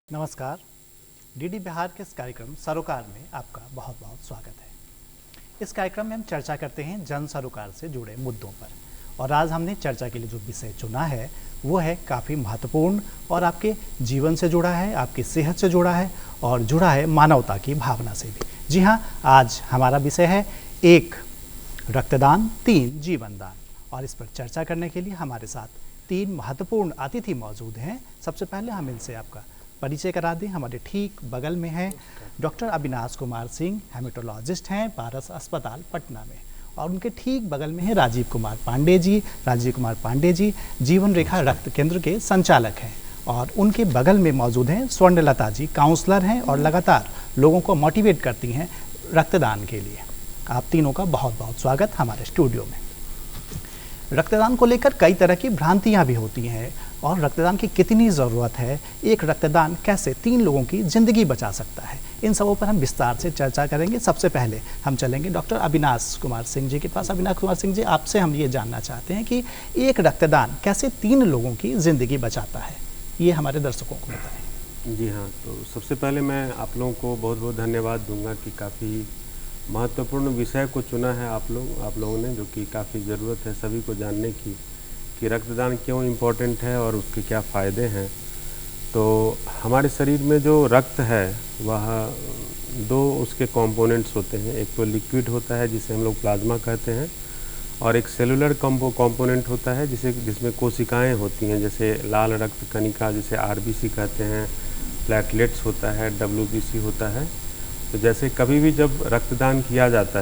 नमस्कार। डीडी बिहार के इस कार्यक्रम सरोकार में आपका बहुत बहुत स्वागत है। इस कार्यक्रम में हम चर्चा करते हैं जन सरोकार से जुड़े मुद्दों पर, और आज हमने चर्चा के लिए जो विषय चुना है वो है काफ़ी महत्वपूर्ण और आपके जीवन से जुड़ा है, आपकी सेहत से जुड़ा है और जुड़ा है मानवता की भावना से भी। जी हाँ, आज हमारा विषय है 1 रक्तदान 3 जीवनदान, और इस पर चर्चा करने के लिए हमारे साथ 3 महत्वपूर्ण अतिथि मौजूद हैं। सबसे पहले हम इनसे आपका परिचय करा दें। हमारे ठीक बगल में हैं डॉक्टर अविनाश कुमार सिंह, हेमेटोलॉजिस्ट हैं पारस अस्पताल पटना में, और उनके ठीक बगल में है राजीव कुमार पांडे जी। राजीव कुमार पांडे जी जीवन रेखा रक्त केंद्र के संचालक हैं, और उनके बगल में मौजूद हैं स्वर्णलता जी, काउंसलर हैं और लगातार लोगों को मोटिवेट करती हैं रक्तदान के लिए। आप तीनों का बहुत बहुत स्वागत हमारे स्टूडियो में। रक्तदान को लेकर कई तरह की भ्रांतियां भी होती हैं, और रक्तदान की कितनी ज़रूरत है, एक रक्तदान कैसे 3 लोगों की ज़िंदगी बचा सकता है, इन सबों पर हम विस्तार से चर्चा करेंगे। सबसे पहले हम चलेंगे डॉक्टर अविनाश कुमार सिंह जी के पास। अविनाश कुमार सिंह जी, आपसे हम ये जानना चाहते हैं कि एक रक्तदान कैसे 3 लोगों की ज़िंदगी बचाता है, ये हमारे दर्शकों को बताएं। जी हाँ, तो सबसे पहले मैं आप लोगों को बहुत बहुत धन्यवाद दूंगा कि काफ़ी महत्वपूर्ण विषय को चुना है आप लोगों ने, जो कि काफ़ी ज़रूरत है सभी को जानने की कि रक्तदान क्यों इम्पोर्टेंट है और उसके क्या फ़ायदे हैं। तो हमारे शरीर में जो रक्त है वह 2 उसके कंपोनेंट्स होते हैं। एक तो लिक्विड होता है जिसे हम लोग प्लाज्मा कहते हैं, और एक सेलुलर कंपोनेंट होता है जिसमें कोशिकाएं होती हैं, जैसे लाल रक्त कणिका जिसे आरबीसी कहते हैं, प्लेटलेट्स होता है, डब्ल्यूबीसी होता है। तो जैसे कभी भी जब रक्तदान किया जाता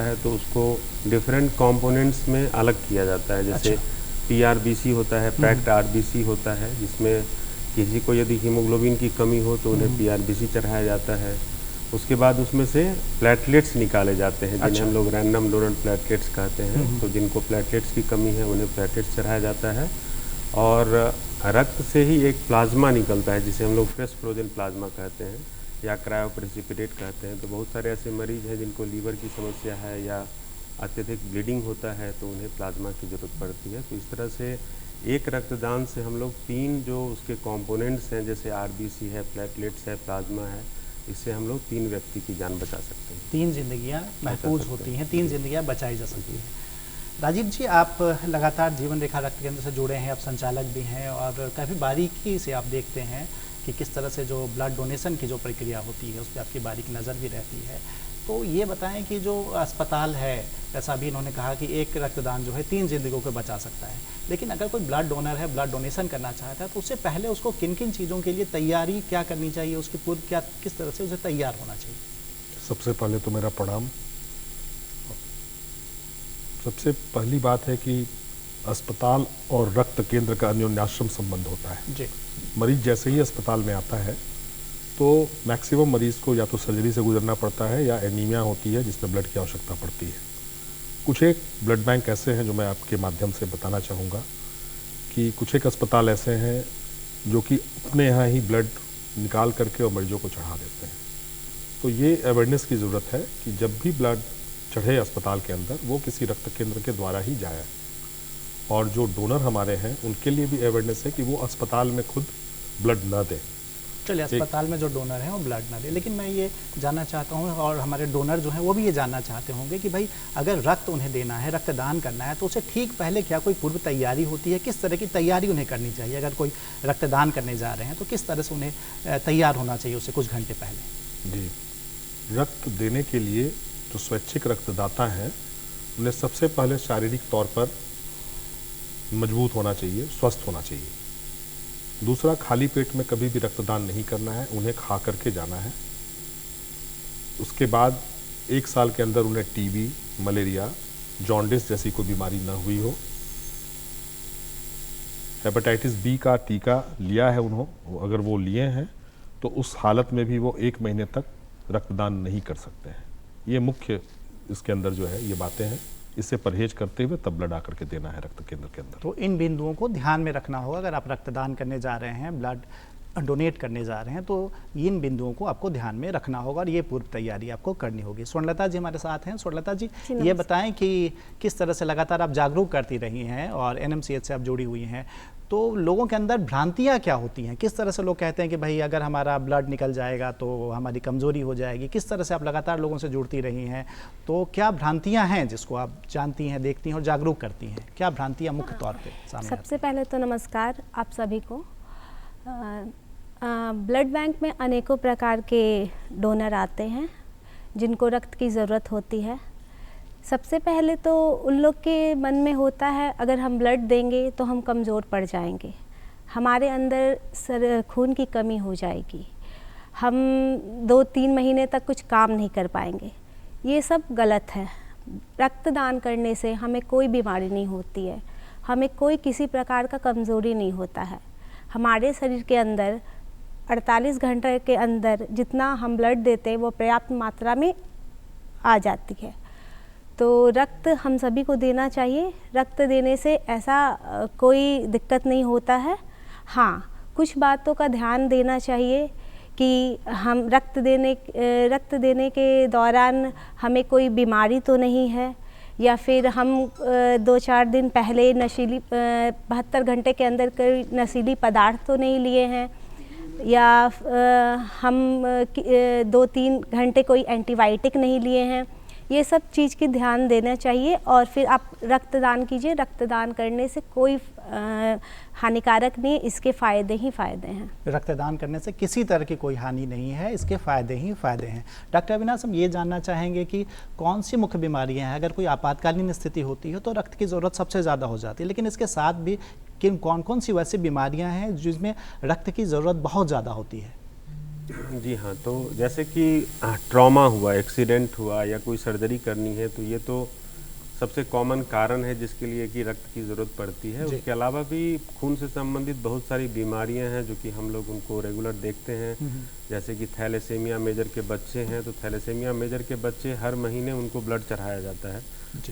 है, तो उसको डिफरेंट कंपोनेंट्स में अलग किया जाता है। जैसे पीआरबीसी होता है, पैक्ड आरबीसी होता है, जिसमें किसी को यदि हीमोग्लोबिन की कमी हो तो उन्हें पीआरबीसी चढ़ाया जाता है। उसके बाद उसमें से प्लेटलेट्स निकाले जाते हैं, जिन्हें हम लोग रैंडम डोनर प्लेटलेट्स कहते हैं। तो जिनको प्लेटलेट्स की कमी है उन्हें प्लेटलेट्स चढ़ाया जाता है, और रक्त से ही एक प्लाज्मा निकलता है जिसे हम लोग फ्रेश फ्रोजन प्लाज्मा कहते हैं या क्रायो प्रेसिपिटेट कहते हैं। तो बहुत सारे ऐसे मरीज हैं जिनको लीवर की समस्या है या अत्यधिक ब्लीडिंग होता है, तो उन्हें प्लाज्मा की ज़रूरत पड़ती है। तो इस तरह से एक रक्तदान से हम लोग 3 जो उसके कंपोनेंट्स हैं, जैसे आरबीसी है, प्लेटलेट्स है, प्लाज्मा है, इससे हम लोग 3 व्यक्ति की जान बचा सकते हैं। 3 जिंदगियां महफूज होती हैं, 3 जिंदगियां बचाई जा सकती हैं। राजीव जी, आप लगातार जीवन रेखा रक्त केंद्र से जुड़े हैं, आप संचालक भी हैं, और काफ़ी बारीकी से आप देखते हैं कि किस तरह से जो ब्लड डोनेशन की जो प्रक्रिया होती है उस पर आपकी बारीक नज़र भी रहती है। तो ये बताएं कि जो अस्पताल है, जैसा भी इन्होंने कहा कि एक रक्तदान जो है 3 जिंदगियों को बचा सकता है, लेकिन अगर कोई ब्लड डोनर है, ब्लड डोनेशन करना चाहता है, तो उससे पहले उसको किन किन चीज़ों के लिए तैयारी क्या करनी चाहिए, उसकी पूर्व क्या किस तरह से उसे तैयार होना चाहिए? सबसे पहले तो मेरा प्रणाम। सबसे पहली बात है कि अस्पताल और रक्त केंद्र का अन्योन्याश्रम संबंध होता है जी। मरीज जैसे ही अस्पताल में आता है तो मैक्सिमम मरीज को या तो सर्जरी से गुजरना पड़ता है या एनीमिया होती है जिसमें ब्लड की आवश्यकता पड़ती है। कुछ एक ब्लड बैंक ऐसे हैं जो मैं आपके माध्यम से बताना चाहूँगा कि कुछ एक अस्पताल ऐसे हैं जो कि अपने यहाँ ही ब्लड निकाल करके और मरीजों को चढ़ा देते हैं। तो ये अवेयरनेस की ज़रूरत है कि जब भी ब्लड चढ़े अस्पताल के अंदर वो किसी रक्त केंद्र के द्वारा ही जाए, और जो डोनर हमारे हैं उनके लिए भी अवेयरनेस है कि वो अस्पताल में खुद ब्लड न दें। चलिए, अस्पताल में जो डोनर हैं वो ब्लड ना दे, लेकिन मैं ये जानना चाहता हूँ, और हमारे डोनर जो हैं वो भी ये जानना चाहते होंगे कि भाई अगर रक्त उन्हें देना है, रक्तदान करना है, तो उसे ठीक पहले क्या कोई पूर्व तैयारी होती है? किस तरह की तैयारी उन्हें करनी चाहिए? अगर कोई रक्तदान करने जा रहे हैं तो किस तरह से उन्हें तैयार होना चाहिए उससे कुछ घंटे पहले? जी, रक्त देने के लिए जो स्वैच्छिक रक्तदाता हैं उन्हें सबसे पहले शारीरिक तौर पर मजबूत होना चाहिए, स्वस्थ होना चाहिए। दूसरा, खाली पेट में कभी भी रक्तदान नहीं करना है, उन्हें खा करके जाना है। उसके बाद 1 साल के अंदर उन्हें टीबी, मलेरिया, जॉन्डिस जैसी कोई बीमारी न हुई हो। हेपेटाइटिस बी का टीका लिया है उन्होंने, अगर वो लिए हैं तो उस हालत में भी वो 1 महीने तक रक्तदान नहीं कर सकते हैं। ये मुख्य इसके अंदर जो है ये बातें हैं, इससे परहेज करते हुए तब ब्लड आकर के देना है रक्त केंद्र के अंदर। तो इन बिंदुओं को ध्यान में रखना होगा अगर आप रक्तदान करने जा रहे हैं, ब्लड डोनेट करने जा रहे हैं, तो इन बिंदुओं को आपको ध्यान में रखना होगा और ये पूर्व तैयारी आपको करनी होगी। स्वर्णलता जी हमारे साथ हैं। स्वर्णलता जी, ये बताएं कि किस तरह से लगातार आप जागरूक करती रही हैं और एनएमसीएच से आप जुड़ी हुई हैं, तो लोगों के अंदर भ्रांतियाँ क्या होती हैं? किस तरह से लोग कहते हैं कि भाई अगर हमारा ब्लड निकल जाएगा तो हमारी कमज़ोरी हो जाएगी? किस तरह से आप लगातार लोगों से जुड़ती रही हैं, तो क्या भ्रांतियाँ हैं जिसको आप जानती हैं, देखती हैं और जागरूक करती हैं? क्या भ्रांतियाँ मुख्य तौर पे सामने आती हैं? सबसे पहले तो नमस्कार आप सभी को। ब्लड बैंक में अनेकों प्रकार के डोनर आते हैं जिनको रक्त की ज़रूरत होती है। सबसे पहले तो उन लोग के मन में होता है अगर हम ब्लड देंगे तो हम कमज़ोर पड़ जाएंगे, हमारे अंदर खून की कमी हो जाएगी, हम 2-3 महीने तक कुछ काम नहीं कर पाएंगे। ये सब गलत है। रक्तदान करने से हमें कोई बीमारी नहीं होती है, हमें कोई किसी प्रकार का कमज़ोरी नहीं होता है। हमारे शरीर के अंदर 48 घंटे के अंदर जितना हम ब्लड देते हैं वो पर्याप्त मात्रा में आ जाती है। तो रक्त हम सभी को देना चाहिए। रक्त देने से ऐसा कोई दिक्कत नहीं होता है। हाँ, कुछ बातों का ध्यान देना चाहिए कि हम रक्त देने के दौरान हमें कोई बीमारी तो नहीं है, या फिर हम 2-4 दिन पहले 72 घंटे के अंदर कोई नशीली पदार्थ तो नहीं लिए हैं, या हम 2-3 घंटे कोई एंटीबायोटिक नहीं लिए हैं। ये सब चीज़ की ध्यान देना चाहिए और फिर आप रक्तदान कीजिए। रक्तदान करने से कोई हानिकारक नहीं, इसके फ़ायदे ही फ़ायदे हैं। रक्तदान करने से किसी तरह की कोई हानि नहीं है, इसके फ़ायदे ही फ़ायदे हैं। डॉक्टर अविनाश, हम ये जानना चाहेंगे कि कौन सी मुख्य बीमारियां हैं? अगर कोई आपातकालीन स्थिति होती है तो रक्त की ज़रूरत सबसे ज़्यादा हो जाती है, लेकिन इसके साथ भी कौन कौन सी वैसी बीमारियाँ हैं जिसमें रक्त की ज़रूरत बहुत ज़्यादा होती है? जी हाँ, तो जैसे कि ट्रॉमा हुआ, एक्सीडेंट हुआ या कोई सर्जरी करनी है, तो ये तो सबसे कॉमन कारण है जिसके लिए कि रक्त की ज़रूरत पड़ती है। उसके अलावा भी खून से संबंधित बहुत सारी बीमारियां हैं जो कि हम लोग उनको रेगुलर देखते हैं। जैसे कि थैलेसेमिया मेजर के बच्चे हैं, तो थैलेसेमिया मेजर के बच्चे हर महीने उनको ब्लड चढ़ाया जाता है,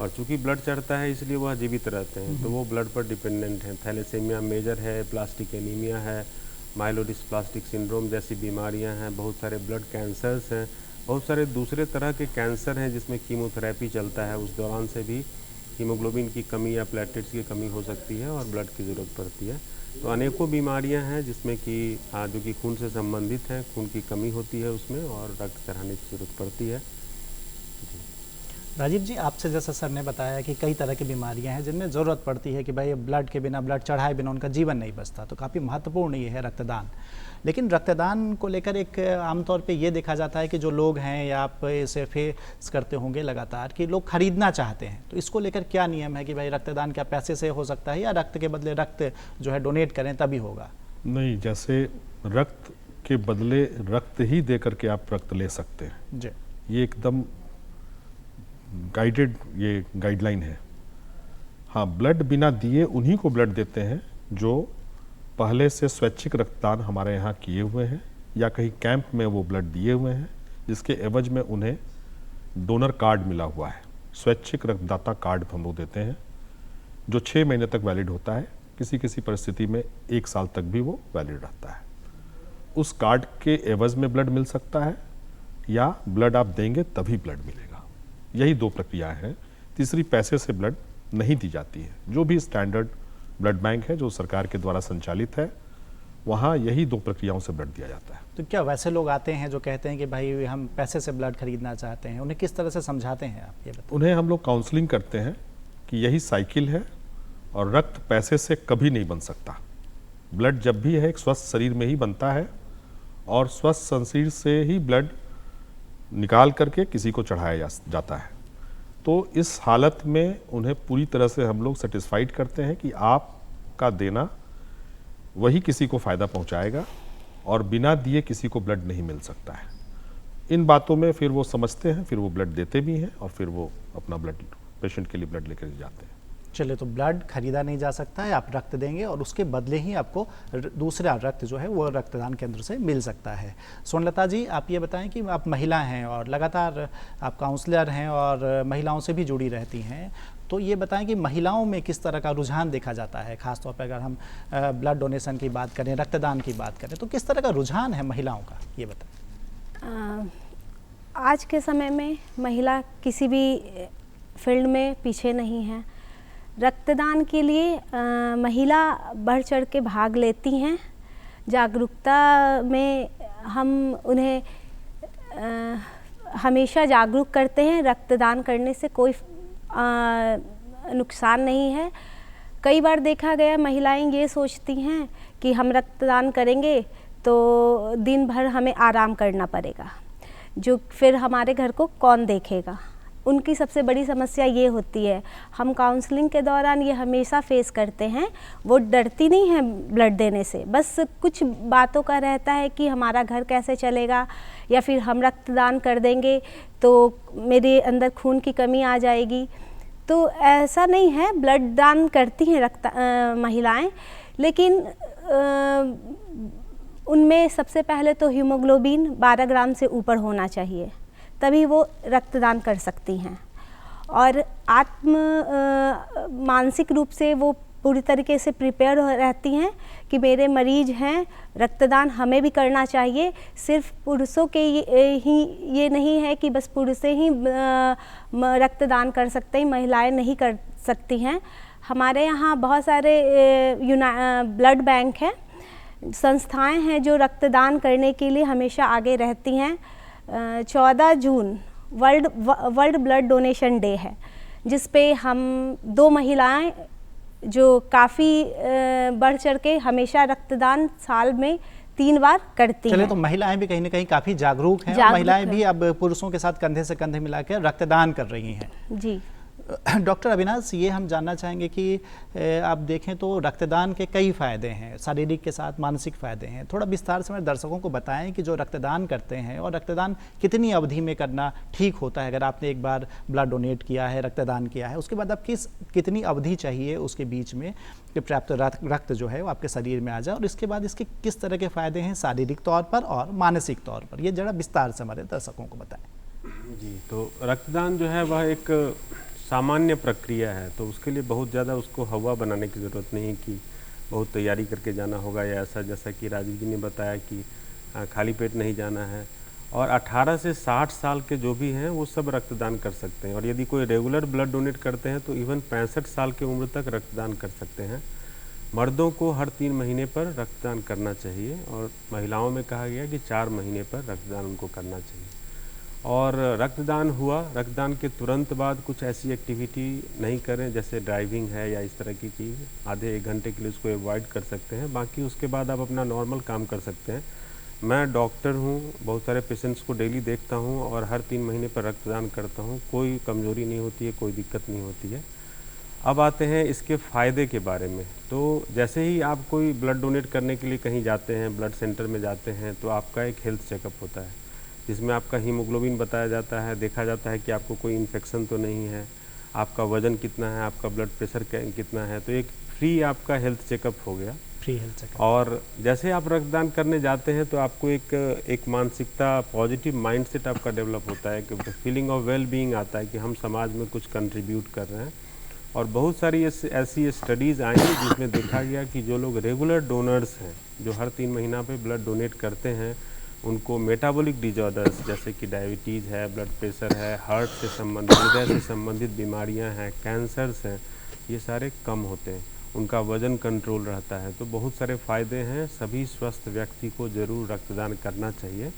और चूँकि ब्लड चढ़ता है इसलिए वह जीवित रहते हैं, तो वो ब्लड पर डिपेंडेंट हैं। थैलेसेमिया मेजर है, प्लास्टिक एनीमिया है, माइलोडिस्प्लास्टिक सिंड्रोम जैसी बीमारियां हैं, बहुत सारे ब्लड कैंसर्स हैं, बहुत सारे दूसरे तरह के कैंसर हैं जिसमें कीमोथेरेपी चलता है। उस दौरान से भी हीमोग्लोबिन की कमी या प्लेटलेट्स की कमी हो सकती है और ब्लड की ज़रूरत पड़ती है। तो अनेकों बीमारियां हैं जिसमें कि जो कि खून से संबंधित हैं, खून की कमी होती है उसमें और रक्त चढ़ाने की ज़रूरत पड़ती है। राजीव जी, आपसे जैसा सर ने बताया कि कई तरह की बीमारियां हैं जिनमें ज़रूरत पड़ती है कि भाई ब्लड के बिना, ब्लड चढ़ाए बिना उनका जीवन नहीं बचता, तो काफ़ी महत्वपूर्ण ये है रक्तदान। लेकिन रक्तदान को लेकर एक आमतौर पे ये देखा जाता है कि जो लोग हैं, या आप इसे फेस करते होंगे लगातार, कि लोग खरीदना चाहते हैं, तो इसको लेकर क्या नियम है कि भाई रक्तदान क्या पैसे से हो सकता है या रक्त के बदले रक्त जो है डोनेट करें तभी होगा? नहीं, जैसे रक्त के बदले रक्त ही दे करके आप रक्त ले सकते हैं जी, ये एकदम गाइडेड ये गाइडलाइन है। हाँ, ब्लड बिना दिए उन्हीं को ब्लड देते हैं जो पहले से स्वैच्छिक रक्तदान हमारे यहाँ किए हुए हैं या कहीं कैंप में वो ब्लड दिए हुए हैं, जिसके एवज में उन्हें डोनर कार्ड मिला हुआ है। स्वैच्छिक रक्तदाता कार्ड हम लोग देते हैं जो 6 महीने तक वैलिड होता है, किसी किसी परिस्थिति में 1 साल तक भी वो वैलिड रहता है। उस कार्ड के एवज में ब्लड मिल सकता है या ब्लड आप देंगे तभी ब्लड मिलेगा। यही 2 प्रक्रियाएं हैं। तीसरी, पैसे से ब्लड नहीं दी जाती है। जो भी स्टैंडर्ड ब्लड बैंक है जो सरकार के द्वारा संचालित है, वहाँ यही 2 प्रक्रियाओं से ब्लड दिया जाता है। तो क्या वैसे लोग आते हैं जो कहते हैं कि भाई हम पैसे से ब्लड खरीदना चाहते हैं, उन्हें किस तरह से समझाते हैं आप, ये बताएं? उन्हें हम लोग काउंसलिंग करते हैं कि यही साइकिल है और रक्त पैसे से कभी नहीं बन सकता। ब्लड जब भी है एक स्वस्थ शरीर में ही बनता है और स्वस्थ शरीर से ही ब्लड निकाल करके किसी को चढ़ाया जाता है। तो इस हालत में उन्हें पूरी तरह से हम लोग सेटिस्फाइड करते हैं कि आपका देना वही किसी को फ़ायदा पहुंचाएगा और बिना दिए किसी को ब्लड नहीं मिल सकता है। इन बातों में फिर वो समझते हैं, फिर वो ब्लड देते भी हैं और फिर वो अपना ब्लड पेशेंट के लिए ब्लड लेकर जाते हैं। चलिए, तो ब्लड खरीदा नहीं जा सकता है, आप रक्त देंगे और उसके बदले ही आपको दूसरा रक्त जो है वो रक्तदान केंद्र से मिल सकता है। सोनलता जी, आप ये बताएं कि आप महिला हैं और लगातार आप काउंसलर हैं और महिलाओं से भी जुड़ी रहती हैं, तो ये बताएं कि महिलाओं में किस तरह का रुझान देखा जाता है? खासतौर पर अगर हम ब्लड डोनेशन की बात करें, रक्तदान की बात करें, तो किस तरह का रुझान है महिलाओं का, ये बताएं। आज के समय में महिला किसी भी फील्ड में पीछे नहीं है। रक्तदान के लिए महिला बढ़ चढ़ के भाग लेती हैं। जागरूकता में हम उन्हें हमेशा जागरूक करते हैं। रक्तदान करने से कोई नुकसान नहीं है। कई बार देखा गया महिलाएं ये सोचती हैं कि हम रक्तदान करेंगे तो दिन भर हमें आराम करना पड़ेगा, जो फिर हमारे घर को कौन देखेगा। उनकी सबसे बड़ी समस्या ये होती है। हम काउंसलिंग के दौरान ये हमेशा फेस करते हैं। वो डरती नहीं है ब्लड देने से, बस कुछ बातों का रहता है कि हमारा घर कैसे चलेगा, या फिर हम रक्तदान कर देंगे तो मेरे अंदर खून की कमी आ जाएगी। तो ऐसा नहीं है, ब्लड दान करती हैं महिलाएं, लेकिन उनमें सबसे पहले तो हीमोग्लोबिन 12 ग्राम से ऊपर होना चाहिए, तभी वो रक्तदान कर सकती हैं। और मानसिक रूप से वो पूरी तरीके से प्रिपेयर रहती हैं कि मेरे मरीज हैं, रक्तदान हमें भी करना चाहिए। सिर्फ पुरुषों के ही ये नहीं है कि बस पुरुष ही रक्तदान कर सकते हैं, महिलाएं नहीं कर सकती हैं। हमारे यहाँ बहुत सारे ब्लड बैंक हैं, संस्थाएं हैं जो रक्तदान करने के लिए हमेशा आगे रहती हैं। 14 June world blood donation day है, जिस पे हम 2 महिलाएं जो काफ़ी बढ़ चढ़ के हमेशा रक्तदान साल में 3 बार करती हैं। चलिए, तो महिलाएं भी कहीं ना कहीं काफ़ी जागरूक हैं, और महिलाएं भी अब पुरुषों के साथ कंधे से कंधे मिलाकर रक्तदान कर रही हैं। जी डॉक्टर अविनाश, ये हम जानना चाहेंगे कि आप देखें तो रक्तदान के कई फ़ायदे हैं, शारीरिक के साथ मानसिक फ़ायदे हैं। थोड़ा विस्तार से हमारे दर्शकों को बताएं कि जो रक्तदान करते हैं और रक्तदान कितनी अवधि में करना ठीक होता है। अगर आपने एक बार ब्लड डोनेट किया है, रक्तदान किया है, उसके बाद आप कितनी अवधि चाहिए उसके बीच में कि पर्याप्त रक्त जो है वो आपके शरीर में आ जाए, और इसके बाद इसके किस तरह के फ़ायदे हैं शारीरिक तौर पर और मानसिक तौर पर, ये ज़रा विस्तार से हमारे दर्शकों को बताएँ। जी, तो रक्तदान जो है वह एक सामान्य प्रक्रिया है, तो उसके लिए बहुत ज़्यादा उसको हवा बनाने की ज़रूरत नहीं है कि बहुत तैयारी करके जाना होगा या ऐसा, जैसा कि राजीव जी ने बताया कि खाली पेट नहीं जाना है। और 18 से 60 साल के जो भी हैं वो सब रक्तदान कर सकते हैं, और यदि कोई रेगुलर ब्लड डोनेट करते हैं तो इवन 65 साल की उम्र तक रक्तदान कर सकते हैं। मर्दों को हर 3 महीने पर रक्तदान करना चाहिए, और महिलाओं में कहा गया कि 4 महीने पर रक्तदान उनको करना चाहिए। और रक्तदान हुआ, रक्तदान के तुरंत बाद कुछ ऐसी एक्टिविटी नहीं करें जैसे ड्राइविंग है या इस तरह की चीज़, आधे 1 घंटे के लिए उसको अवॉइड कर सकते हैं। बाकी उसके बाद आप अपना नॉर्मल काम कर सकते हैं। मैं डॉक्टर हूँ, बहुत सारे पेशेंट्स को डेली देखता हूँ और हर 3 महीने पर रक्तदान करता हूँ। कोई कमज़ोरी नहीं होती है, कोई दिक्कत नहीं होती है। अब आते हैं इसके फ़ायदे के बारे में। तो जैसे ही आप कोई ब्लड डोनेट करने के लिए कहीं जाते हैं, ब्लड सेंटर में जाते हैं, तो आपका एक हेल्थ चेकअप होता है जिसमें आपका हीमोग्लोबिन बताया जाता है, देखा जाता है कि आपको कोई इन्फेक्शन तो नहीं है, आपका वज़न कितना है, आपका ब्लड प्रेशर कितना है। तो एक फ्री आपका हेल्थ चेकअप हो गया, फ्री हेल्थ चेकअप। और जैसे आप रक्तदान करने जाते हैं तो आपको एक मानसिकता, पॉजिटिव माइंडसेट आपका डेवलप होता है कि फीलिंग ऑफ वेल बीइंग आता है कि हम समाज में कुछ कंट्रीब्यूट कर रहे हैं। और बहुत सारी ऐसी स्टडीज़ आई जिसमें देखा गया कि जो लोग रेगुलर डोनर्स हैं, जो हर 3 महीना पे ब्लड डोनेट करते हैं, उनको मेटाबॉलिक डिजॉर्डर्स जैसे कि डायबिटीज़ है, ब्लड प्रेशर है, हार्ट से संबंधित, हृदय से संबंधित बीमारियां हैं, कैंसर्स हैं, ये सारे कम होते हैं, उनका वज़न कंट्रोल रहता है। तो बहुत सारे फ़ायदे हैं। सभी स्वस्थ व्यक्ति को ज़रूर रक्तदान करना चाहिए,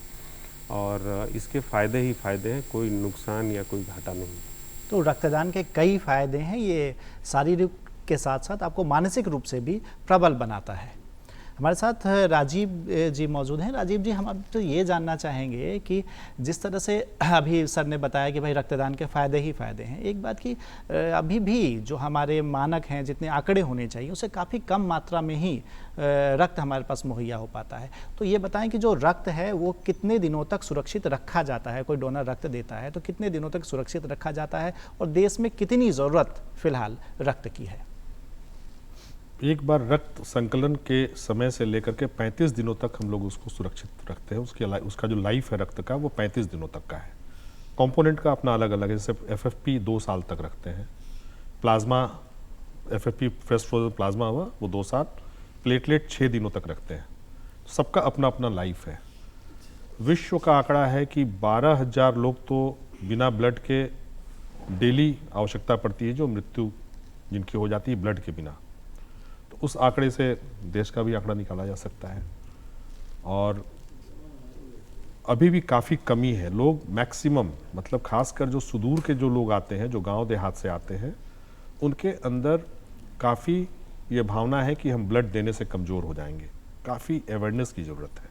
और इसके फ़ायदे ही फ़ायदे हैं, कोई नुकसान या कोई घाटा नहीं। तो रक्तदान के कई फ़ायदे हैं, ये शारीरिक के साथ साथ आपको मानसिक रूप से भी प्रबल बनाता है। हमारे साथ राजीव जी मौजूद हैं। राजीव जी, हम अब तो ये जानना चाहेंगे कि जिस तरह से अभी सर ने बताया कि भाई रक्तदान के फ़ायदे ही फ़ायदे हैं, एक बात कि अभी भी जो हमारे मानक हैं, जितने आंकड़े होने चाहिए, उससे काफ़ी कम मात्रा में ही रक्त हमारे पास मुहैया हो पाता है। तो ये बताएं कि जो रक्त है वो कितने दिनों तक सुरक्षित रखा जाता है? कोई डोनर रक्त देता है तो कितने दिनों तक सुरक्षित रखा जाता है, और देश में कितनी ज़रूरत फ़िलहाल रक्त की है? एक बार रक्त संकलन के समय से लेकर के 35 दिनों तक हम लोग उसको सुरक्षित रखते हैं। उसका जो लाइफ है रक्त का, वो 35 दिनों तक का है। कंपोनेंट का अपना अलग अलग है, जैसे एफएफपी 2 साल तक रखते हैं, plasma FFP fresh frozen plasma हुआ वो 2 साल, प्लेटलेट 6 दिनों तक रखते हैं। सबका अपना अपना लाइफ है। विश्व का आंकड़ा है कि 12,000 लोग तो बिना ब्लड के डेली आवश्यकता पड़ती है जो मृत्यु जिनकी हो जाती है ब्लड के बिना। तो उस आंकड़े से देश का भी आंकड़ा निकाला जा सकता है। और अभी भी काफ़ी कमी है। लोग मैक्सिमम, मतलब खासकर जो सुदूर के जो लोग आते हैं, जो गांव देहात से आते हैं, उनके अंदर काफ़ी ये भावना है कि हम ब्लड देने से कमज़ोर हो जाएंगे। काफ़ी अवेयरनेस की ज़रूरत है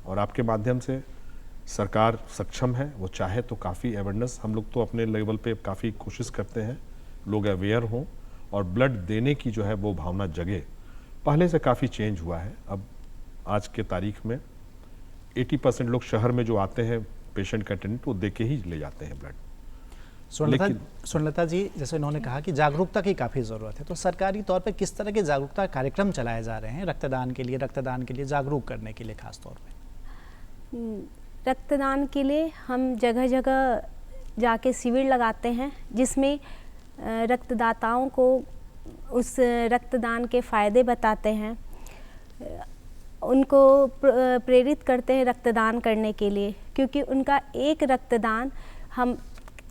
और आपके माध्यम से सरकार सक्षम है, वो चाहे तो काफ़ी अवेयरनेस, हम लोग तो अपने लेवल पे काफ़ी कोशिश करते हैं लोग अवेयर हों और ब्लड देने की जो है वो भावना जगे। पहले से काफ़ी चेंज हुआ है। अब आज के तारीख में 80% लोग शहर में जो आते हैं पेशेंट का अटेंडेंट, वो दे के ही ले जाते हैं ब्लड। स्वर्णलता जी, जैसे इन्होंने कहा कि जागरूकता की काफ़ी ज़रूरत है, तो सरकारी तौर पर किस तरह के जागरूकता कार्यक्रम चलाए जा रहे हैं रक्तदान के लिए जागरूक करने के लिए खास तौर पे? रक्तदान के लिए हम जगह जगह जाके शिविर लगाते हैं, जिसमें रक्तदाताओं को उस रक्तदान के फ़ायदे बताते हैं, उनको प्रेरित करते हैं रक्तदान करने के लिए, क्योंकि उनका एक रक्तदान हम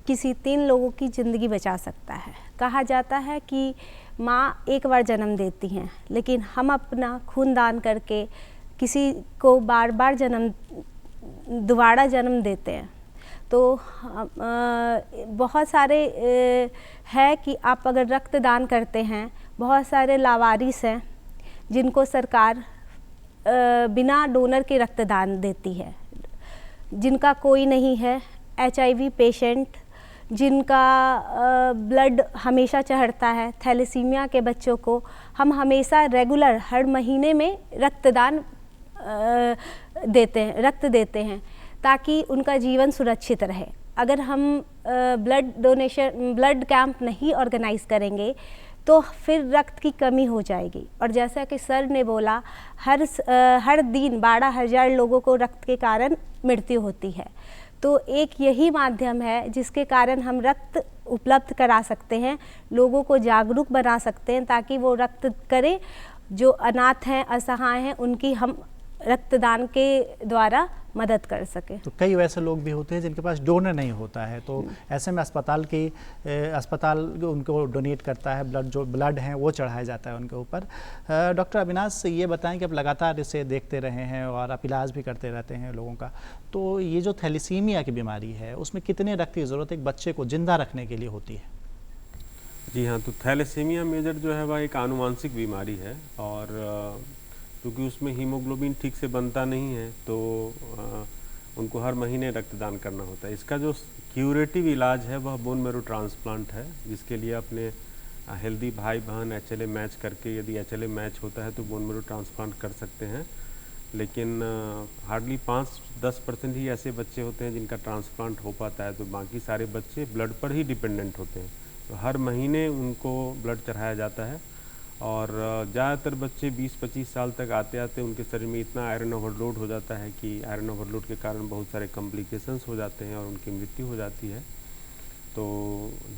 किसी 3 लोगों की ज़िंदगी बचा सकता है। कहा जाता है कि माँ एक बार जन्म देती हैं, लेकिन हम अपना खून दान करके किसी को बार बार दोबारा जन्म देते हैं। तो बहुत सारे है कि आप अगर रक्तदान करते हैं, बहुत सारे लावारिस हैं जिनको सरकार बिना डोनर के रक्तदान देती है, जिनका कोई नहीं है, HIV पेशेंट, जिनका ब्लड हमेशा चढ़ता है, थैलेसीमिया के बच्चों को हम हमेशा रेगुलर हर महीने में रक्तदान रक्त देते हैं ताकि उनका जीवन सुरक्षित रहे। अगर हम ब्लड कैंप नहीं ऑर्गेनाइज करेंगे तो फिर रक्त की कमी हो जाएगी। और जैसा कि सर ने बोला, हर दिन 12,000 लोगों को रक्त के कारण मृत्यु होती है। तो एक यही माध्यम है जिसके कारण हम रक्त उपलब्ध करा सकते हैं, लोगों को जागरूक बना सकते हैं ताकि वो रक्त करें। जो अनाथ हैं, असहाय हैं, उनकी हम रक्तदान के द्वारा मदद कर सके। तो कई वैसे लोग भी होते हैं जिनके पास डोनर नहीं होता है, तो ऐसे में अस्पताल उनको डोनेट करता है, जो ब्लड है वो चढ़ाया जाता है उनके ऊपर। डॉक्टर अविनाश, ये बताएं कि आप लगातार इसे देखते रहे हैं और आप इलाज भी करते रहते हैं लोगों का, तो ये जो थैलेसीमिया की बीमारी है उसमें कितने रक्त की ज़रूरत एक बच्चे को जिंदा रखने के लिए होती है? जी हाँ, तो थैलेसीमिया मेजर जो है वह एक आनुवांशिक बीमारी है और क्योंकि उसमें हीमोग्लोबिन ठीक से बनता नहीं है तो उनको हर महीने रक्तदान करना होता है। इसका जो क्यूरेटिव इलाज है वह बोन मैरो ट्रांसप्लांट है, जिसके लिए अपने हेल्दी भाई बहन HLA मैच करके, यदि HLA मैच होता है तो बोन मैरो ट्रांसप्लांट कर सकते हैं। लेकिन हार्डली 5-10% ही ऐसे बच्चे होते हैं जिनका ट्रांसप्लांट हो पाता है, तो बाकी सारे बच्चे ब्लड पर ही डिपेंडेंट होते हैं। तो हर महीने उनको ब्लड चढ़ाया जाता है और ज़्यादातर बच्चे 20-25 साल तक आते आते उनके शरीर में इतना आयरन ओवरलोड हो जाता है कि आयरन ओवरलोड के कारण बहुत सारे कॉम्प्लिकेशंस हो जाते हैं और उनकी मृत्यु हो जाती है। तो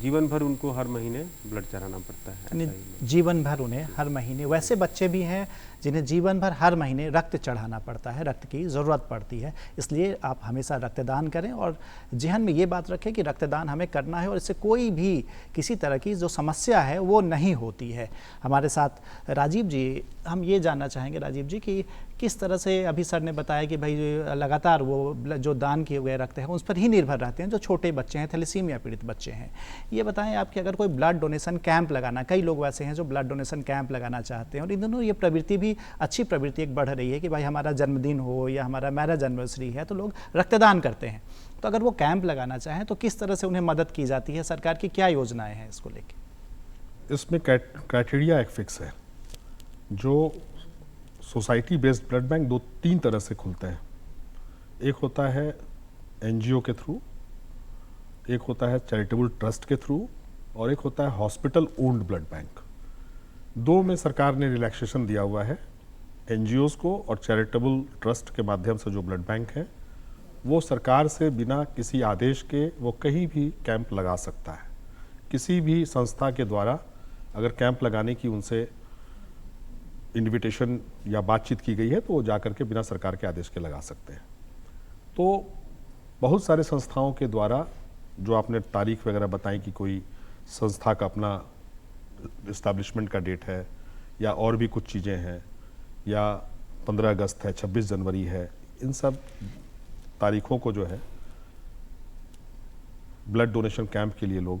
जीवन भर उनको हर महीने ब्लड चढ़ाना पड़ता है। जीवन भर उन्हें हर महीने, वैसे बच्चे भी हैं जिन्हें जीवन भर हर महीने रक्त चढ़ाना पड़ता है, रक्त की ज़रूरत पड़ती है। इसलिए आप हमेशा रक्तदान करें और जहन में ये बात रखें कि रक्तदान हमें करना है और इससे कोई भी किसी तरह की जो समस्या है वो नहीं होती है। हमारे साथ राजीव जी, हम ये जानना चाहेंगे राजीव जी कि किस तरह से, अभी सर ने बताया कि भाई लगातार वो जो दान किए हुए रक्त हैं उस पर ही निर्भर रहते हैं जो छोटे बच्चे हैं, थैलेसीमिया पीड़ित बच्चे हैं। ये बताएं आप कि अगर कोई ब्लड डोनेशन कैंप लगाना, कई लोग वैसे हैं जो ब्लड डोनेशन कैंप लगाना चाहते हैं और इन दोनों ये प्रवृत्ति भी, अच्छी प्रवृत्ति एक बढ़ रही है कि भाई हमारा जन्मदिन हो या हमारा मैरिज एनिवर्सरी है तो लोग रक्तदान करते हैं। तो अगर वो कैंप लगाना चाहें तो किस तरह से उन्हें मदद की जाती है, सरकार की क्या योजनाएँ हैं इसको लेकर? इसमें क्राइटेरिया एक फिक्स है। जो सोसाइटी बेस्ड ब्लड बैंक 2-3 तरह से खुलते हैं। एक होता है NGO के थ्रू, एक होता है चैरिटेबल ट्रस्ट के थ्रू और एक होता है हॉस्पिटल ओन्ड ब्लड बैंक। 2 में सरकार ने रिलैक्सेशन दिया हुआ है। NGOs को और चैरिटेबल ट्रस्ट के माध्यम से जो ब्लड बैंक है वो सरकार से बिना किसी आदेश के वो कहीं भी कैंप लगा सकता है। किसी भी संस्था के द्वारा अगर कैंप लगाने की उनसे इन्विटेशन या बातचीत की गई है तो वो जाकर के बिना सरकार के आदेश के लगा सकते हैं। तो बहुत सारे संस्थाओं के द्वारा, जो आपने तारीख वगैरह बताई कि कोई संस्था का अपना इस्टेब्लिशमेंट का डेट है या और भी कुछ चीज़ें हैं या 15 अगस्त है, 26 जनवरी है, इन सब तारीखों को जो है ब्लड डोनेशन कैंप के लिए लोग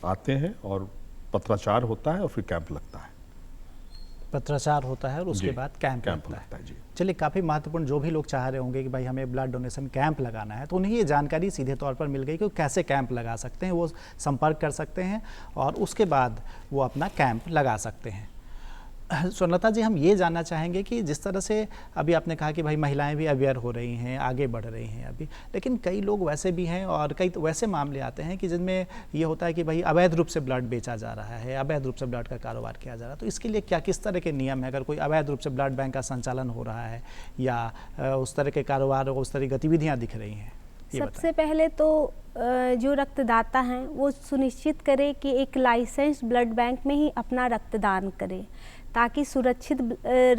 आते हैं और पत्राचार होता है और फिर कैंप लगता है। पत्राचार होता है और उसके जी, बाद कैंप कैंप लगता लगता है, जी। चलिए, काफ़ी महत्वपूर्ण, जो भी लोग चाह रहे होंगे कि भाई हमें ब्लड डोनेशन कैंप लगाना है, तो उन्हें ये जानकारी सीधे तौर पर मिल गई कि वो कैसे कैंप लगा सकते हैं, वो संपर्क कर सकते हैं और उसके बाद वो अपना कैंप लगा सकते हैं। स्वर्णलता जी, हम ये जानना चाहेंगे कि जिस तरह से अभी आपने कहा कि भाई महिलाएं भी अवेयर हो रही हैं, आगे बढ़ रही हैं अभी, लेकिन कई लोग वैसे भी हैं और कई तो वैसे मामले आते हैं कि जिनमें ये होता है कि भाई अवैध रूप से ब्लड बेचा जा रहा है, अवैध रूप से ब्लड का कारोबार किया जा रहा है। तो इसके लिए क्या किस तरह के नियम है? अगर कोई अवैध रूप से ब्लड बैंक का संचालन हो रहा है या उस तरह के कारोबार, उस तरह की गतिविधियाँ दिख रही हैं, सबसे पहले तो जो रक्तदाता हैं वो सुनिश्चित करें कि एक लाइसेंस ब्लड बैंक में ही अपना रक्तदान करें, ताकि सुरक्षित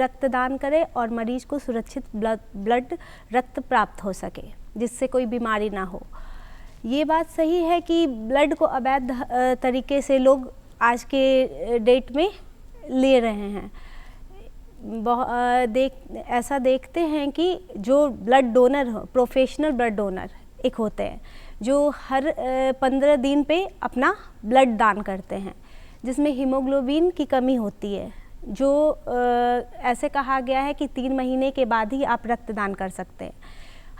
रक्तदान करें और मरीज को सुरक्षित ब्लड रक्त प्राप्त हो सके, जिससे कोई बीमारी ना हो। ये बात सही है कि ब्लड को अवैध तरीके से लोग आज के डेट में ले रहे हैं। ऐसा देखते हैं कि जो ब्लड डोनर हो, प्रोफेशनल ब्लड डोनर एक होते हैं जो हर 15 दिन पे अपना ब्लड दान करते हैं, जिसमें हीमोग्लोबिन की कमी होती है, जो ऐसे कहा गया है कि 3 महीने के बाद ही आप रक्तदान कर सकते हैं।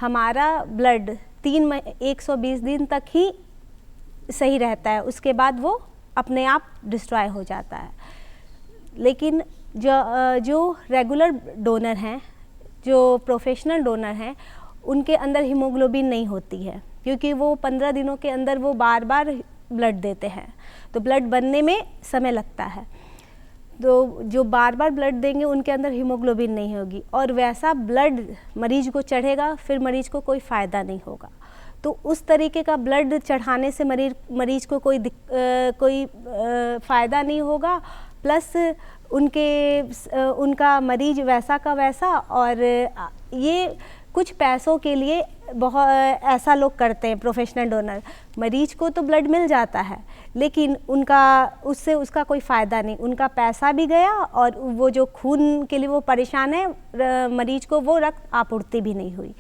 हमारा ब्लड 120 दिन तक ही सही रहता है, उसके बाद वो अपने आप डिस्ट्रॉय हो जाता है। लेकिन जो रेगुलर डोनर हैं, जो प्रोफेशनल डोनर हैं, उनके अंदर हीमोग्लोबिन नहीं होती है, क्योंकि वो 15 दिनों के अंदर वो बार बार ब्लड देते हैं, तो ब्लड बनने में समय लगता है। तो जो बार बार ब्लड देंगे उनके अंदर हीमोग्लोबिन नहीं होगी और वैसा ब्लड मरीज को चढ़ेगा, फिर मरीज को कोई फ़ायदा नहीं होगा। तो उस तरीके का ब्लड चढ़ाने से मरीज को कोई फ़ायदा नहीं होगा, प्लस उनका मरीज वैसा का वैसा। और ये कुछ पैसों के लिए बहुत ऐसा लोग करते हैं प्रोफेशनल डोनर, मरीज को तो ब्लड मिल जाता है लेकिन उससे उसका कोई फ़ायदा नहीं, उनका पैसा भी गया और वो जो खून के लिए वो परेशान है मरीज को, वो रक्त आपूर्ति भी नहीं हुई।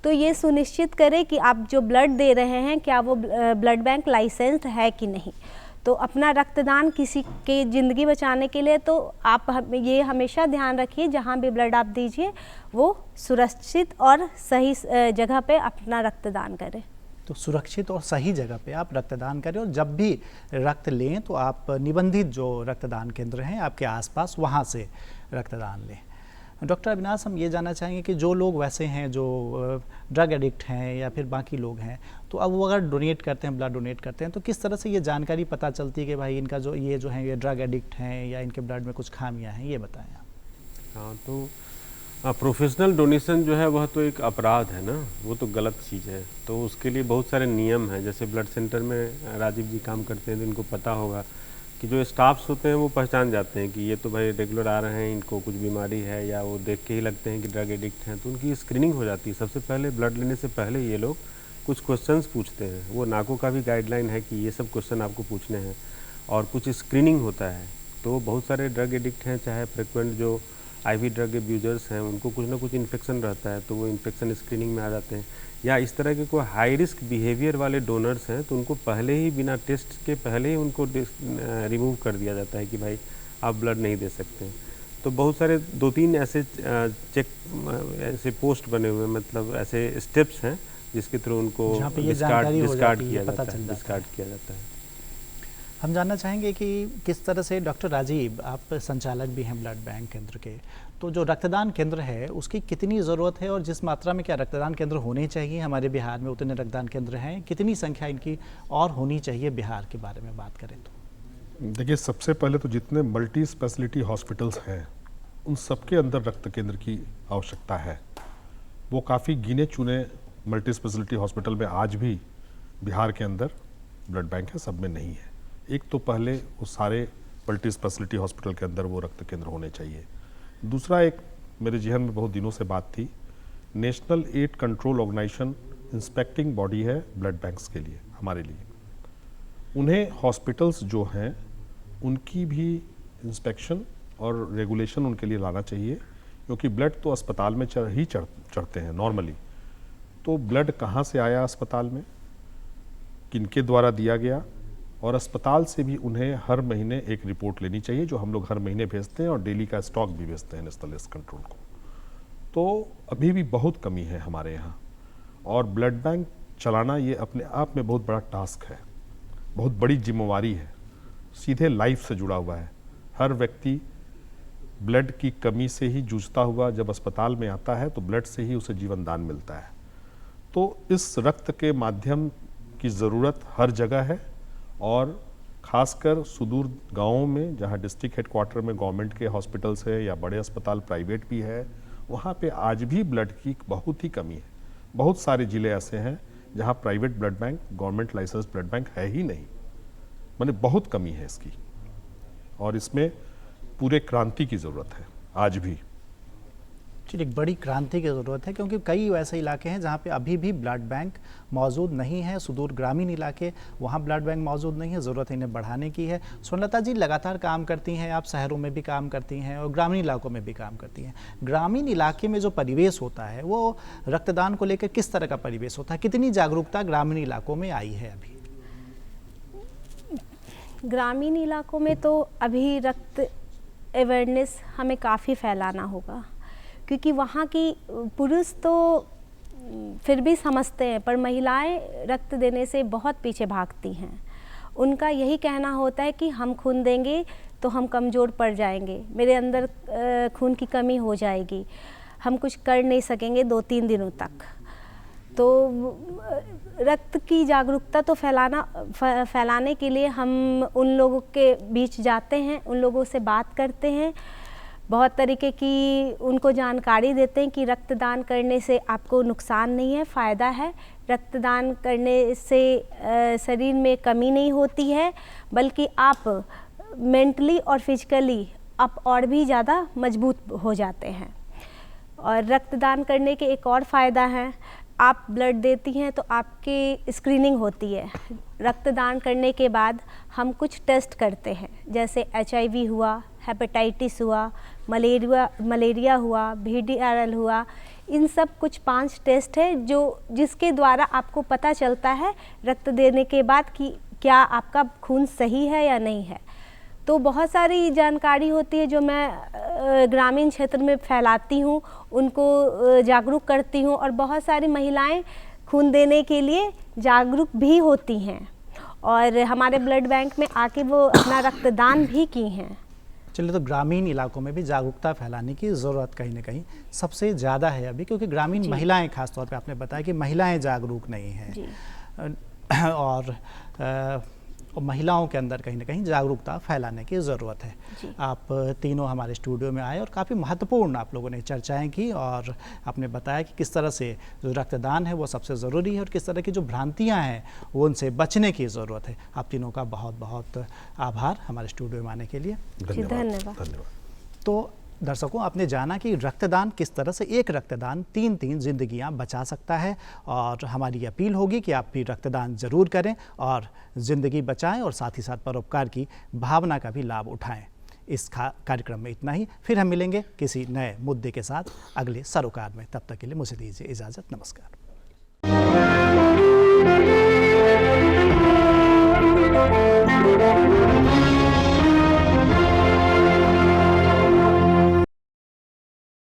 तो ये सुनिश्चित करें कि आप जो ब्लड दे रहे हैं क्या वो ब्लड बैंक लाइसेंस्ड है कि नहीं। तो अपना रक्तदान किसी के ज़िंदगी बचाने के लिए तो आप ये हमेशा ध्यान रखिए जहाँ भी ब्लड आप दीजिए वो सुरक्षित और सही जगह पे अपना रक्तदान करें। तो सुरक्षित और सही जगह पे आप रक्तदान करें और जब भी रक्त लें तो आप निबंधित जो रक्तदान केंद्र हैं आपके आसपास, वहाँ से रक्तदान लें। डॉक्टर अविनाश, हम ये जानना चाहेंगे कि जो लोग वैसे हैं जो ड्रग एडिक्ट हैं या फिर बाकी लोग हैं, तो अब वो अगर डोनेट करते हैं, ब्लड डोनेट करते हैं, तो किस तरह से ये जानकारी पता चलती है कि भाई इनका जो है ये ड्रग एडिक्ट हैं या इनके ब्लड में कुछ खामियां हैं, ये बताएं आप। हाँ, तो प्रोफेशनल डोनेशन जो है वह तो एक अपराध है ना, वो तो गलत चीज़ है। तो उसके लिए बहुत सारे नियम हैं। जैसे ब्लड सेंटर में राजीव जी काम करते हैं तो इनको पता होगा कि जो स्टाफ्स होते हैं वो पहचान जाते हैं कि ये तो भाई रेगुलर आ रहे हैं, इनको कुछ बीमारी है, या वो देख के ही लगते हैं कि ड्रग एडिक्ट हैं, तो उनकी स्क्रीनिंग हो जाती है। सबसे पहले ब्लड लेने से पहले ये लोग कुछ क्वेश्चंस पूछते हैं। वो नाको का भी गाइडलाइन है कि ये सब क्वेश्चन आपको पूछने हैं और कुछ स्क्रीनिंग होता है। तो बहुत सारे ड्रग एडिक्ट हैं, चाहे फ्रिक्वेंट जो आईवी ड्रग एब्यूजर्स हैं, उनको कुछ ना कुछ इन्फेक्शन रहता है, तो वो इन्फेक्शन स्क्रीनिंग में आ जाते हैं। या इस तरह के कोई हाई रिस्क बिहेवियर वाले डोनर्स हैं तो उनको पहले ही बिना टेस्ट के पहले ही उनको रिमूव कर दिया जाता है कि भाई आप ब्लड नहीं दे सकते। तो बहुत सारे 2-3 ऐसे ऐसे पोस्ट बने हुए, मतलब ऐसे स्टेप्स हैं जिसके थ्रू उनको डिस्कार्ड किया जाता है। हम जानना चाहेंगे कि किस तरह से, डॉक्टर राजीव आप संचालक भी हैं ब्लड बैंक केंद्र के, तो जो रक्तदान केंद्र है उसकी कितनी ज़रूरत है और जिस मात्रा में क्या रक्तदान केंद्र होने चाहिए हमारे बिहार में, उतने रक्तदान केंद्र हैं, कितनी संख्या इनकी और होनी चाहिए बिहार के बारे में बात करें तो? देखिए, सबसे पहले तो जितने मल्टी स्पेशलिटी हॉस्पिटल्स हैं उन सबके अंदर रक्त केंद्र की आवश्यकता है। वो काफ़ी गिने चुने मल्टी स्पेशलिटी हॉस्पिटल में आज भी बिहार के अंदर ब्लड बैंक है, सब में नहीं है। एक तो पहले वो सारे मल्टी स्पेशलिटी हॉस्पिटल के अंदर वो रक्त केंद्र होने चाहिए। दूसरा, एक मेरे जहन में बहुत दिनों से बात थी, national AIDS control organisation inspecting body है ब्लड बैंक्स के लिए, हमारे लिए। उन्हें हॉस्पिटल्स जो हैं उनकी भी इंस्पेक्शन और रेगुलेशन उनके लिए लाना चाहिए, क्योंकि ब्लड तो अस्पताल में चढ़ते हैं नॉर्मली। तो ब्लड कहाँ से आया अस्पताल में, किनके द्वारा दिया गया, और अस्पताल से भी उन्हें हर महीने एक रिपोर्ट लेनी चाहिए, जो हम लोग हर महीने भेजते हैं और डेली का स्टॉक भी भेजते हैं नेशनल लिस्ट कंट्रोल को। तो अभी भी बहुत कमी है हमारे यहाँ, और ब्लड बैंक चलाना ये अपने आप में बहुत बड़ा टास्क है, बहुत बड़ी जिम्मेवारी है, सीधे लाइफ से जुड़ा हुआ है। हर व्यक्ति ब्लड की कमी से ही जूझता हुआ जब अस्पताल में आता है तो ब्लड से ही उसे जीवन दान मिलता है। तो इस रक्त के माध्यम की ज़रूरत हर जगह है, और ख़ासकर सुदूर गांवों में जहां डिस्ट्रिक्ट हेडक्वार्टर में गवर्नमेंट के हॉस्पिटल्स है या बड़े अस्पताल प्राइवेट भी है, वहां पे आज भी ब्लड की बहुत ही कमी है। बहुत सारे ज़िले ऐसे हैं जहां private blood bank, government licence blood bank है ही नहीं, माने बहुत कमी है इसकी, और इसमें पूरे क्रांति की ज़रूरत है आज भी। चलिए, एक बड़ी क्रांति की ज़रूरत है, क्योंकि कई ऐसे इलाके हैं जहाँ पे अभी भी ब्लड बैंक मौजूद नहीं है। सुदूर ग्रामीण इलाके, वहाँ ब्लड बैंक मौजूद नहीं है, ज़रूरत इन्हें बढ़ाने की है। स्वर्णलता जी, लगातार काम करती हैं आप, शहरों में भी काम करती हैं और ग्रामीण इलाकों में भी काम करती हैं। ग्रामीण इलाके में जो परिवेश होता है वो रक्तदान को लेकर किस तरह का परिवेश होता है, कितनी जागरूकता ग्रामीण इलाकों में आई है अभी? ग्रामीण इलाकों में तो अभी रक्त अवेयरनेस हमें काफ़ी फैलाना होगा, क्योंकि वहाँ की पुरुष तो फिर भी समझते हैं, पर महिलाएं रक्त देने से बहुत पीछे भागती हैं। उनका यही कहना होता है कि हम खून देंगे तो हम कमज़ोर पड़ जाएंगे, मेरे अंदर खून की कमी हो जाएगी, हम कुछ कर नहीं सकेंगे 2-3 दिनों तक। तो रक्त की जागरूकता तो फैलाने के लिए हम उन लोगों के बीच जाते हैं, उन लोगों से बात करते हैं, बहुत तरीके की उनको जानकारी देते हैं कि रक्तदान करने से आपको नुकसान नहीं है, फ़ायदा है। रक्तदान करने से शरीर में कमी नहीं होती है, बल्कि आप मेंटली और फिजिकली आप और भी ज़्यादा मजबूत हो जाते हैं। और रक्तदान करने के एक और फ़ायदा है, आप ब्लड देती हैं तो आपकी स्क्रीनिंग होती है। रक्तदान करने के बाद हम कुछ टेस्ट करते हैं, जैसे HIV हुआ, हेपेटाइटिस हुआ, मलेरिया हुआ, VDRL हुआ। इन सब कुछ 5 टेस्ट है जिसके द्वारा आपको पता चलता है रक्त देने के बाद कि क्या आपका खून सही है या नहीं है। तो बहुत सारी जानकारी होती है जो मैं ग्रामीण क्षेत्र में फैलाती हूँ, उनको जागरूक करती हूँ, और बहुत सारी महिलाएं खून देने के लिए जागरूक भी होती हैं और हमारे ब्लड बैंक में आके वो अपना रक्तदान भी की हैं। चलिए, तो ग्रामीण इलाकों में भी जागरूकता फैलाने की ज़रूरत कहीं ना कहीं सबसे ज़्यादा है अभी, क्योंकि ग्रामीण महिलाएं, खास तौर पे आपने बताया कि महिलाएं जागरूक नहीं हैं और महिलाओं के अंदर कहीं ना कहीं जागरूकता फैलाने की ज़रूरत है। आप तीनों हमारे स्टूडियो में आए और काफ़ी महत्वपूर्ण आप लोगों ने चर्चाएं की, और आपने बताया कि किस तरह से जो रक्तदान है वो सबसे ज़रूरी है और किस तरह की जो भ्रांतियां हैं वो उनसे बचने की ज़रूरत है। आप तीनों का बहुत बहुत आभार हमारे स्टूडियो में आने के लिए। धन्यवाद। तो दर्शकों, आपने जाना कि रक्तदान किस तरह से एक रक्तदान 3 जिंदगियां बचा सकता है, और हमारी अपील होगी कि आप भी रक्तदान ज़रूर करें और ज़िंदगी बचाएं और साथ ही साथ परोपकार की भावना का भी लाभ उठाएं। इस कार्यक्रम में इतना ही, फिर हम मिलेंगे किसी नए मुद्दे के साथ अगले सरोकार में। तब तक के लिए मुझे दीजिए इजाज़त। नमस्कार।